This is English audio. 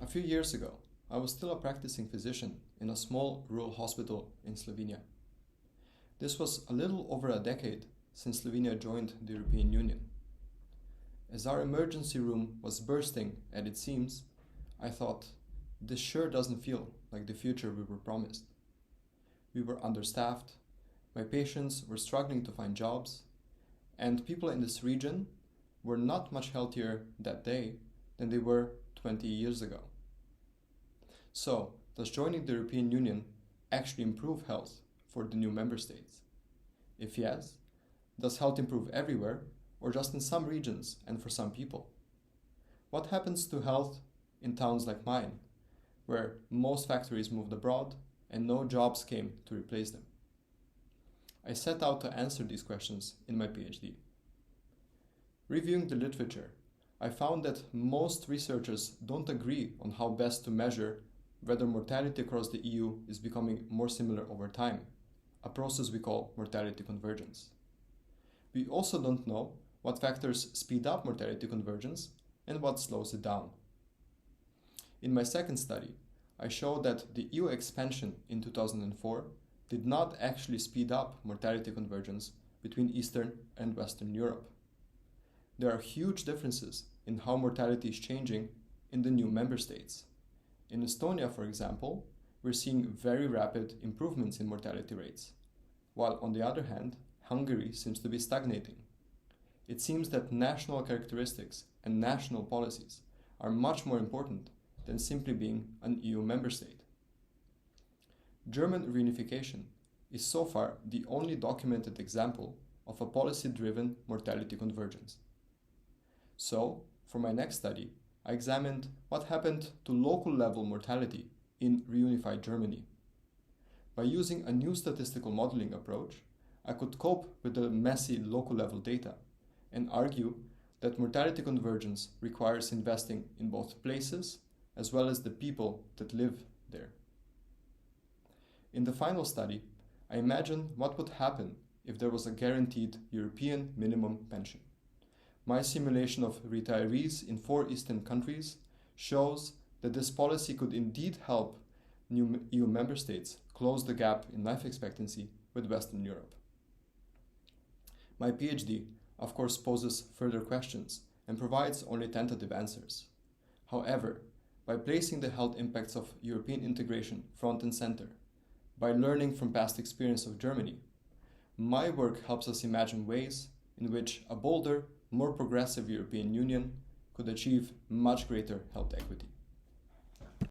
few years ago, I was still a practicing physician in a small rural hospital in Slovenia. This was a little over a decade since Slovenia joined the European Union. As our emergency room was bursting at its seams, I thought, this sure doesn't feel like the future we were promised. We were understaffed, my patients were struggling to find jobs, and people in this region were not much healthier that day than they were 20 years ago. So, does joining the European Union actually improve health for the new member states? If yes, does health improve everywhere or just in some regions and for some people? What happens to health in towns like mine, where most factories moved abroad and no jobs came to replace them? I set out to answer these questions in my PhD. Reviewing the literature, I found that most researchers don't agree on how best to measure whether mortality across the EU is becoming more similar over time, a process we call mortality convergence. We also don't know what factors speed up mortality convergence and what slows it down. In my second study, I showed that the EU expansion in 2004 did not actually speed up mortality convergence between Eastern and Western Europe. There are huge differences in how mortality is changing in the new member states. In Estonia, for example, we're seeing very rapid improvements in mortality rates, while on the other hand, Hungary seems to be stagnating. It seems that national characteristics and national policies are much more important than simply being an EU member state. German reunification is so far the only documented example of a policy-driven mortality convergence. So, for my next study, I examined what happened to local level mortality in reunified Germany. By using a new statistical modeling approach, I could cope with the messy local level data and argue that mortality convergence requires investing in both places as well as the people that live there. In the final study, I imagined what would happen if there was a guaranteed European minimum pension. My simulation of retirees in 4 Eastern countries shows that this policy could indeed help new EU member states close the gap in life expectancy with Western Europe. My PhD, of course, poses further questions and provides only tentative answers. However, by placing the health impacts of European integration front and center, by learning from past experience of Germany, my work helps us imagine ways in which a bolder, more progressive European Union could achieve much greater health equity.